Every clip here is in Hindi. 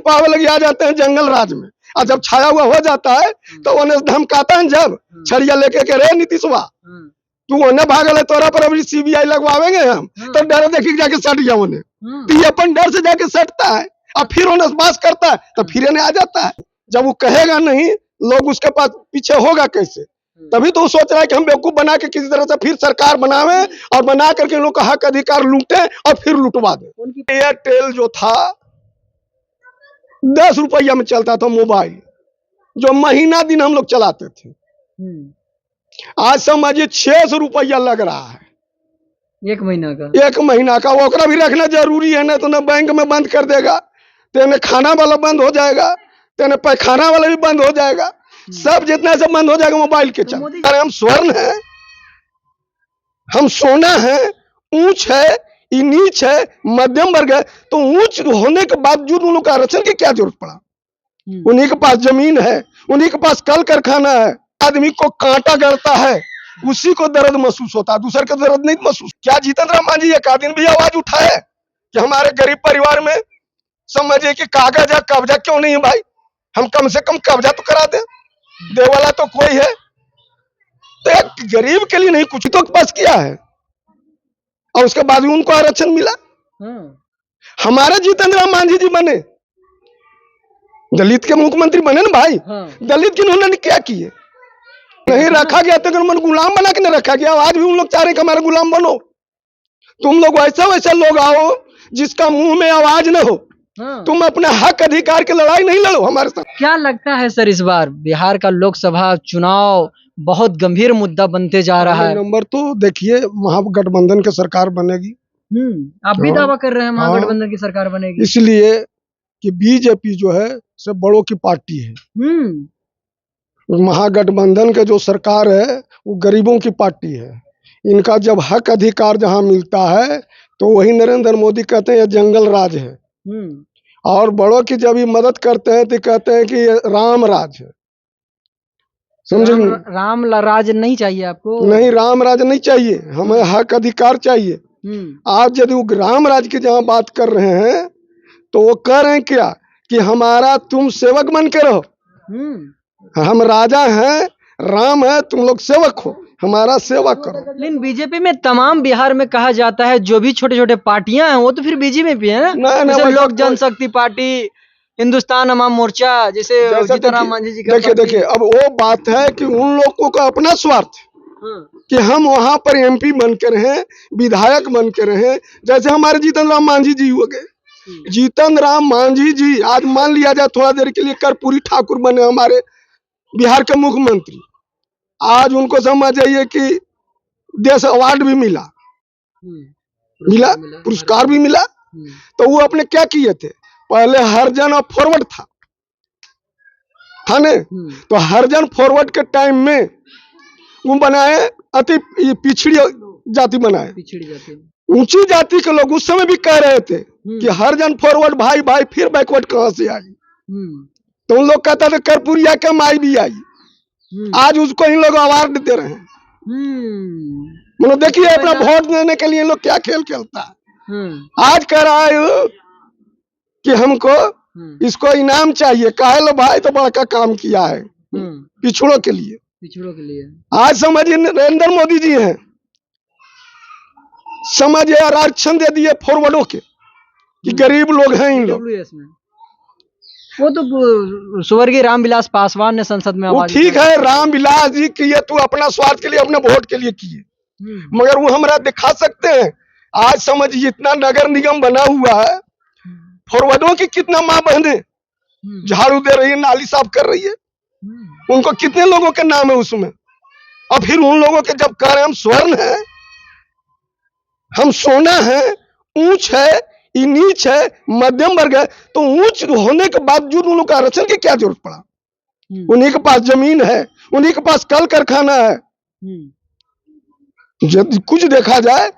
छिपावे लगे आ जाते हैं जंगल राज में, और जब छाया हुआ हो जाता है तो उन्हें धमकाता है जब छड़िया लेके के रे नीतीशवा तू उन्हें भागल है, तोरा पर अभी सीबीआई लगवावेंगे हम, तो डर देखी जाके सट गया उन्हें, तो ये अपन डर से जाके सटता है और फिर उन्हें पास करता है तो फिर इन्हें आ जाता है। जब वो कहेगा नहीं, लोग उसके पास पीछे होगा कैसे, तभी तो वो सोच रहा है कि हम बेवकूफ बना के किसी तरह से फिर सरकार बनावे और बना करके लोग का हक अधिकार लूटे और फिर लुटवा दे। एयरटेल जो था 10 रुपया में चलता था मोबाइल, जो महीना दिन हम लोग चलाते थे, आज समझिए 600 रुपया लग रहा है एक महीना का। एक महीना का वो भी रखना जरूरी है ना, तो ना बैंक में बंद कर देगा, तेने खाना वाला बंद हो जाएगा, तेने पैखाना वाला भी बंद हो जाएगा, सब जितना सब बंद हो जाएगा मोबाइल के चलते। अरे हम स्वर्ण है, हम सोना है, ऊंच है, नीच है, मध्यम वर्ग है, तो ऊंच होने के बावजूद उन लोग का आरक्षण की क्या जरूरत पड़ा? उन्हीं के पास जमीन है, उन्हीं के पास कल कारखाना है। आदमी को कांटा गड़ता है, उसी को दर्द महसूस होता है, दूसरे को दर्द नहीं महसूस। क्या जीतन राम मांझी एक आदमी भी आवाज उठाए कि हमारे गरीब परिवार में समझिए कि कागज है, कब्जा क्यों नहीं है भाई, हम कम से कम कब्जा तो करा दे, दे वाला तो कोई है, तो एक गरीब के लिए नहीं कुछ तो पास किया है और उसके बाद भी उनको आरक्षण मिला। हमारे जीतन राम मांझी जी बने, दलित के मुख्यमंत्री बने ना भाई, दलित की उन्होंने क्या किए? नहीं रखा गया तो मन गुलाम बना के नहीं रखा गया, आज भी उन लोग चाह रहे कि हमारे गुलाम बनो। तुम लोग वैसा वैसा लोग आओ जिसका मुंह में आवाज न हो, तुम अपने हक अधिकार की लड़ाई नहीं लड़ो हमारे साथ। क्या लगता है सर, इस बार बिहार का लोकसभा चुनाव बहुत गंभीर मुद्दा बनते जा रहा है? नंबर तो देखिए, महागठबंधन की सरकार बनेगी। आप भी दावा कर रहे हैं महागठबंधन की सरकार बनेगी? इसलिए कि बीजेपी जो है सब बड़ों की पार्टी है, महागठबंधन के जो सरकार है वो गरीबों की पार्टी है। इनका जब हक अधिकार जहां मिलता है तो वही नरेंद्र मोदी कहते हैं ये जंगल राज है, और बड़ों की जब ये मदद करते हैं तो कहते हैं कि ये राम राज है। समझे? राम राज नहीं चाहिए आपको? नहीं, राम राज नहीं चाहिए, हमें हक अधिकार चाहिए। आज यदि वो राम राज की जहां बात कर रहे हैं तो वो कह रहे हैं क्या कि हमारा तुम सेवक बन के रहो, हम राजा हैं, राम है, तुम लोग सेवक हो, हमारा सेवा करो। लेकिन बीजेपी में तमाम बिहार में कहा जाता है जो भी छोटे छोटे पार्टियां हैं वो तो फिर बीजेपी भी है ना, जैसे लोक जनशक्ति पार्टी, हिंदुस्तान अवाम मोर्चा, जैसे जीतन राम मांझी जी का। देखिए अब वो बात है कि उन लोगों का अपना स्वार्थ कि हम वहां पर एमपी बन के रहे, विधायक बन के रहे, जैसे हमारे जीतन राम मांझी जी हो गए। जीतन राम मांझी जी आज मान लिया जाए थोड़ा देर के लिए कर्पूरी ठाकुर बने हमारे बिहार के मुख्यमंत्री, आज उनको समझ जाइए कि देश अवार्ड भी मिला, पुरस्कार भी मिला। तो वो अपने क्या किए थे, पहले हरिजन और फॉरवर्ड था ने, तो हरिजन फॉरवर्ड के टाइम में वो बनाए अति पिछड़ी जाति बनाए, ऊंची जाति के लोग उस समय भी कह रहे थे कि हरिजन फॉरवर्ड भाई भाई, फिर बैकवर्ड कहां से आई? तो उन लोग कहता था कर्पूरिया के माई भी आई, आज उसको इन लोग अवार्ड दे रहे हैं। मतलब देखिए अपना वोट देने के लिए लोग क्या खेल खेलता है। आज कह रहा है कि हमको इसको इनाम चाहिए, कहे लो भाई तो बड़का काम किया है पिछड़ों के लिए। आज समझिए नरेंद्र मोदी जी हैं, समझिए आरक्षण दे दिए फॉरवर्डों के कि गरीब लोग हैं इन लोग। वो तो स्वर्गीय रामविलास पासवान ने संसद में आवाज, ठीक है, रामविलास जी किए तू अपना स्वार्थ के लिए, अपने वोट के लिए किए, मगर वो हमरा दिखा सकते हैं? आज समझिए इतना नगर निगम बना हुआ है, फॉरवर्डों की कितना माँ बहने झाड़ू दे रही है, नाली साफ कर रही है, उनको कितने लोगों के नाम है उसमें। और फिर उन लोगों के जब कह रहे हम स्वर्ण है, हम सोना है, ऊंच है, नीच है, मध्यम वर्ग है, तो ऊंच होने के बावजूद उन लोग का आरक्षण की क्या जरूरत पड़ा? उन्हीं के पास जमीन है, उन्हीं के पास कल कारखाना है, जब कुछ देखा जाए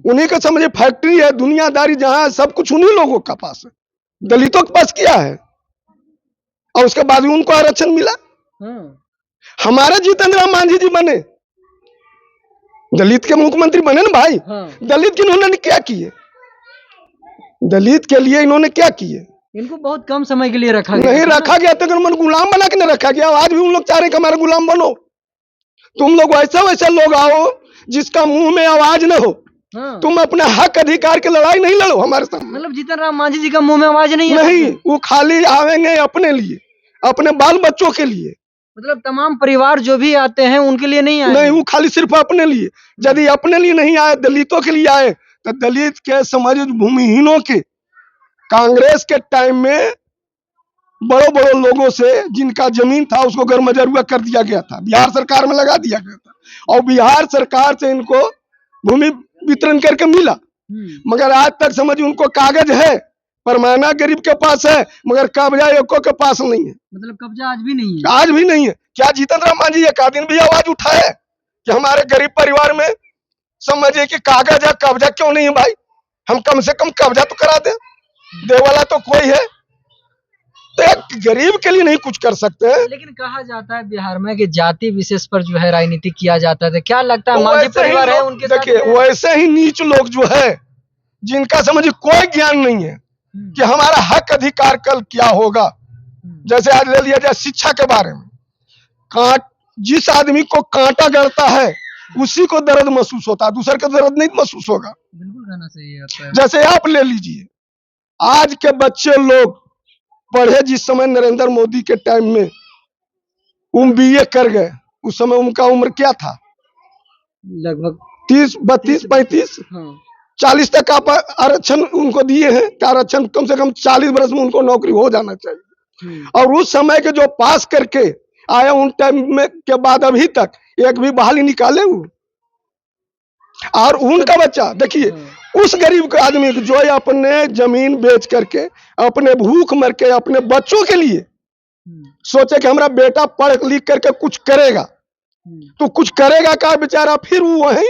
उन्हीं का समझे फैक्ट्री है, दुनियादारी जहां सब कुछ उन्हीं लोगों का पास है। दलितों के पास क्या है? और उसके बाद भी उनको आरक्षण मिला। हमारे जीतन राम मांझी जी बने, दलित के मुख्यमंत्री बने ना भाई, दलित की इन्होंने क्या किए? दलित के लिए इन्होंने क्या किए? इनको बहुत कम समय के लिए रखा गया नहीं रखा गया तो मन गुलाम बना के नहीं रखा गया। आज भी उन लोग चाह रहे कि हमारे गुलाम बनो। तुम लोग वैसे वैसे लोग आओ जिसका मुंह में आवाज न हो। हाँ। तुम अपने हक अधिकार की लड़ाई नहीं लड़ो हमारे सामने। मतलब जीतन राम मांझी जी का मुंह में आवाज नहीं है? नहीं, वो खाली आवेंगे अपने लिए, अपने बाल बच्चों के लिए। मतलब तमाम परिवार जो भी आते हैं उनके लिए नहीं आए? नहीं, वो खाली सिर्फ अपने लिए। यदि अपने लिए नहीं आए, दलितों के लिए आए, तो दलित के समाज भूमिहीनों के कांग्रेस के टाइम में बड़ों बड़ों लोगों से जिनका जमीन था उसको गैरमजरूआ कर दिया गया था, बिहार सरकार में लगा दिया गया था और बिहार सरकार से इनको भूमि वितरण करके मिला। मगर आज तक समझ उनको कागज है, परमाना गरीब के पास है, मगर कब्जा एको के पास नहीं है। मतलब कब्जा आज भी नहीं है? आज भी नहीं है। क्या जीतन राम मांझी एक दिन भी आवाज उठाए कि हमारे गरीब परिवार में समझिए कि कागज है, कब्जा क्यों नहीं है भाई? हम कम से कम कब्जा तो करा दे। दे वाला तो कोई है, तो एक गरीब के लिए नहीं कुछ कर सकते हैं। लेकिन कहा जाता है बिहार में कि जाति विशेष पर जो है राजनीति किया जाता है, तो क्या लगता है मांझी परिवार है उनके साथ? देखिए वैसे ही नीच लोग जो है जिनका समझिए कोई ज्ञान नहीं है कि हमारा हक अधिकार कल क्या होगा। जैसे आज ले लिया जाए शिक्षा के बारे में, जिस आदमी को कांटा गड़ता है उसी को दर्द महसूस होता है, दूसरे को दर्द नहीं महसूस होगा। बिल्कुल कहना सही है। जैसे आप ले लीजिए, आज के बच्चे लोग पढ़े जिस समय नरेंद्र मोदी के टाइम में BA कर गए, उस समय उनका उम्र क्या था? लगभग 30, 32, 35, 40 तक आप आरक्षण उनको दिए हैं। आरक्षण कम से कम 40 वर्ष में उनको नौकरी हो जाना चाहिए। और उस समय के जो पास करके आए उन टाइम में के बाद अभी तक एक भी बहाली निकाले वो। और उनका बच्चा देखिए, उस गरीब आदमी जो अपने जमीन बेच करके, अपने भूख मर के, अपने बच्चों के लिए सोचे कि हमारा बेटा पढ़ लिख करके कुछ करेगा, तो कुछ करेगा का बेचारा, फिर वो वहीं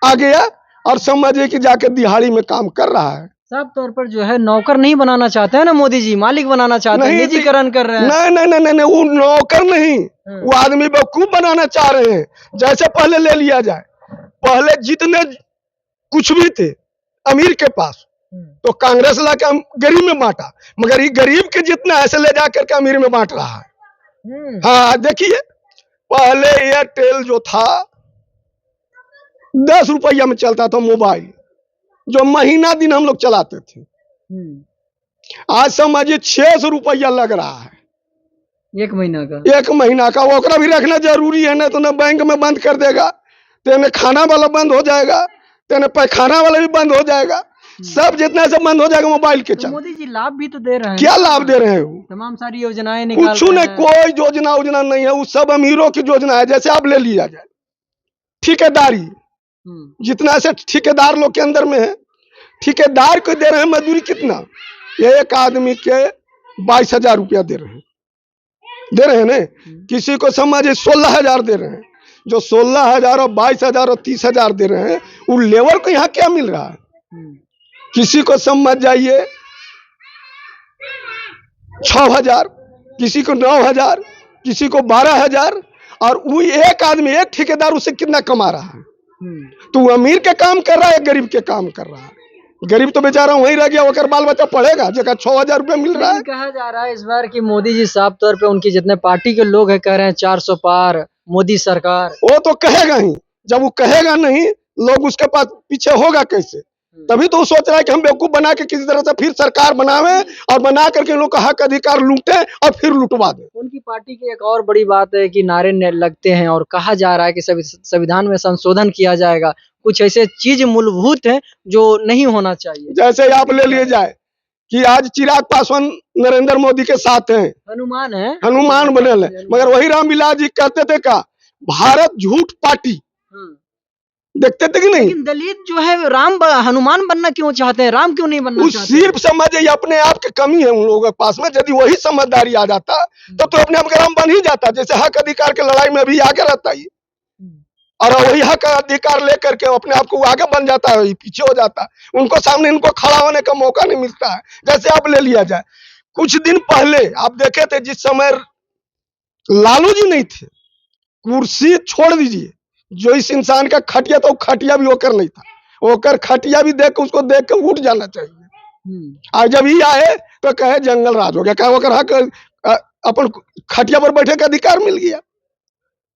आ गया और समझिए कि जाके दिहाड़ी में काम कर रहा है। साफ तौर पर जो है नौकर नहीं बनाना चाहते हैं ना मोदी जी, मालिक बनाना चाहते हैं, निजीकरण कर रहे हैं। नहीं, वो नौकर नहीं, वो आदमी बेवकूफ बनाना चाह रहे हैं। जैसे पहले ले लिया जाए, पहले जितने कुछ भी थे अमीर के पास, तो कांग्रेस ला के गरीब में बांटा, मगर ये गरीब के जितना ऐसे ले जा करके अमीर में बांट रहा है। हाँ देखिए, पहले एयरटेल जो था 10 रुपया में चलता था मोबाइल, जो महीना दिन हम लोग चलाते थे। आज समझिए 600 रुपया लग रहा है एक महीना का। एक महीना का वो भी रखना जरूरी है, ना तो ना बैंक में बंद कर देगा, तेने खाना वाला बंद हो जाएगा, तेने पैखाना वाला भी बंद हो जाएगा, सब जितना सब बंद हो जाएगा मोबाइल के। तो मोदी जी लाभ भी तो दे रहे हैं। क्या लाभ दे रहे हैं? तमाम सारी योजनाएं निकाल कुछ नहीं, कोई योजना नहीं है, वो सब अमीरों की योजना है। जैसे आप ले लिया जाए ठेकेदारी, जितना से ठेकेदार लोग के अंदर में है, ठेकेदार को दे रहे हैं मजदूरी कितना? एक आदमी के 22,000 रुपया दे रहे हैं ना। किसी को समझिए 16,000 दे रहे हैं। जो 16,000 और 22,000 और 30,000 दे रहे हैं, वो लेबर को यहाँ क्या मिल रहा है? किसी को समझ जाइए 6,000, किसी को 9,000, किसी को 12,000, और वो एक आदमी, एक ठेकेदार उससे कितना कमा रहा है? तो वो अमीर के काम कर रहा है, गरीब के काम कर रहा है। गरीब तो बेचारा वहीं रह गया, वो बाल बच्चा पढ़ेगा, जगह 6,000 रुपया मिल रहा है। कहा जा रहा है इस बार कि मोदी जी साफ तौर पे उनकी जितने पार्टी के लोग हैं कह रहे हैं 400 पार मोदी सरकार। वो तो कहेगा ही, जब वो कहेगा नहीं, लोग उसके पास पीछे होगा कैसे? तभी तो वो सोच रहा है कि हम बेवकूफ बना के किसी तरह से फिर सरकार बनावे और बना करके लोग का हक अधिकार लूटे और फिर लुटवा दे। उनकी पार्टी की एक और बड़ी बात है कि नारे लगते हैं और कहा जा रहा है कि संविधान में संशोधन किया जाएगा, कुछ ऐसे चीज मूलभूत है जो नहीं होना चाहिए। जैसे आप ले लिए जाए कि आज चिराग पासवान नरेंद्र मोदी के साथ हैं, हनुमान है, हनुमान बने है, मगर वही रामविलास जी कहते थे का भारत झूठ पार्टी, देखते थे कि नहीं? लेकिन दलित जो है हनुमान बनना क्यों चाहते हैं, राम क्यों नहीं बनना चाहते? सिर्फ समझिए अपने आप की कमी है उन लोगों के पास में। यदि वही समझदारी आ जाता तो अपने आप राम बन ही जाता। जैसे हक अधिकार की लड़ाई में भी आगे रहता ही, और वही हक अधिकार लेकर के अपने आप को आगे बन जाता है, पीछे हो जाता है। उनको सामने इनको खड़ा होने का मौका नहीं मिलता है। जैसे आप ले लिया जाए, कुछ दिन पहले आप देखे थे जिस समय लालू जी नहीं थे, कुर्सी छोड़ दीजिए, जो इस इंसान का खटिया था वो खटिया भी होकर नहीं था, होकर खटिया भी देख के उसको देख के उठ जाना चाहिए। आज जब ये आए तो कहे जंगल राज हो गया, कहे वो हक अपन खटिया पर बैठे का अधिकार मिल गया।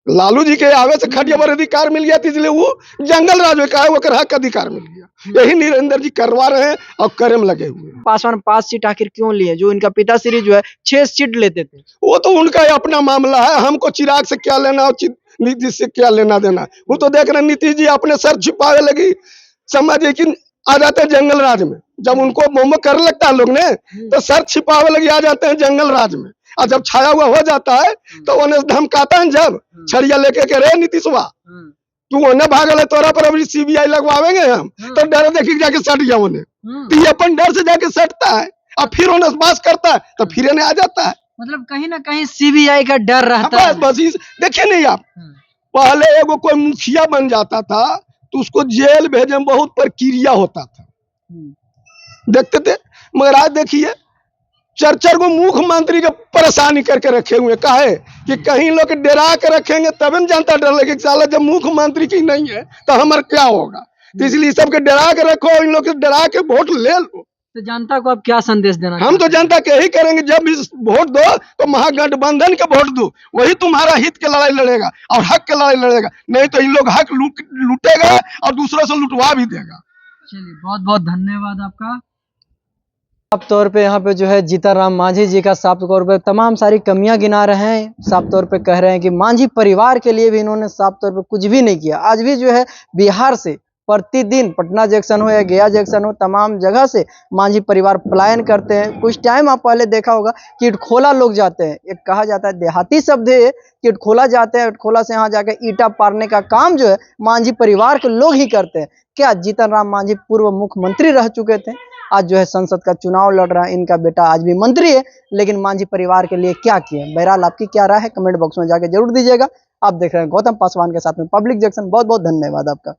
लालू जी के आवे से खटिया पर अधिकार मिल गया, इसलिए वो जंगल राज में कहा वो हक अधिकार मिल गया। यही नरेंद्र जी करवा रहे हैं और करे में लगे हुए हैं। पासवान 5 सीट आखिर क्यों लिए? जो इनका पिताश्री जो है 6 सीट लेते थे। वो तो उनका ही अपना मामला है, हमको चिराग से क्या लेना और नीतीश से क्या लेना देना। वो तो देख रहे नीतीश जी अपने सर छिपावे लगी, समझिए कि आ जाते हैं जंगल राज में। जब उनको मोमो कर लगता है लोग ने तो सर छिपावे लगी आ जाते हैं जंगल राज में, और जब छाया हुआ हो जाता है तो उन्हें धमकाता है जब छड़िया लेके के रे नीतीशवा तू उन्हें भागल है, तोरा पर अभी सीबीआई लगवावेंगे हम, तो डर देखी जाके सट गया उन्हें। तो ये अपन डर से जाके सटता है और फिर उन्हें पास करता है तो फिर इन्हें आ जाता है। मतलब कहीं ना कहीं सीबीआई का डर रहता है। बस देखिए नहीं आप, पहले एगो कोई मुखिया बन जाता था तो उसको जेल भेजने में बहुत प्रक्रिया होता था, देखते थे। मगर आज देखिए 4 गो मुख्यमंत्री के परेशानी करके रखे हुए, काहे कि कहीं लोग डरा के रखेंगे तब न जनता डर लगे, साला जब मुख्यमंत्री की नहीं है तो हमारा क्या होगा। तो इसलिए सबके डरा के रखो, इन लोग के डरा के वोट ले लो। तो जनता को आप क्या संदेश देना? हम तो जनता के यही करेंगे, जब भी वोट दो तो महागठबंधन के वोट दो, वही तुम्हारा हित के लड़ाई लड़ेगा और हक के लड़ाई लड़ेगा। नहीं तो इन लोग हक लूटेगा और दूसरों से लुटवा भी देगा। चलिए बहुत बहुत धन्यवाद आपका। साफ तौर पे यहाँ पे जो है जीतनराम मांझी जी का साफ तौर पे तमाम सारी कमियां गिना रहे हैं। साफ तौर पे कह रहे हैं कि मांझी परिवार के लिए भी इन्होंने साफ तौर पे कुछ भी नहीं किया। आज भी जो है बिहार से प्रतिदिन पटना जंक्शन हो या गया जंक्शन हो, तमाम जगह से मांझी परिवार पलायन करते हैं। कुछ टाइम आप पहले देखा होगा कि इटखोला लोग जाते हैं, एक कहा जाता है देहाती शब्द है कि इटखोला जाते हैं, इटखोला से यहाँ जाकर ईटा पारने का काम जो है मांझी परिवार के लोग ही करते हैं। क्या जीतनराम मांझी पूर्व मुख्यमंत्री रह चुके थे, आज जो है संसद का चुनाव लड़ रहा है, इनका बेटा आज भी मंत्री है, लेकिन मांझी परिवार के लिए क्या किए? बहरहाल आपकी क्या राय है कमेंट बॉक्स में जाके जरूर दीजिएगा। आप देख रहे हैं गौतम पासवान के साथ में पब्लिक जंक्शन। बहुत बहुत धन्यवाद आपका।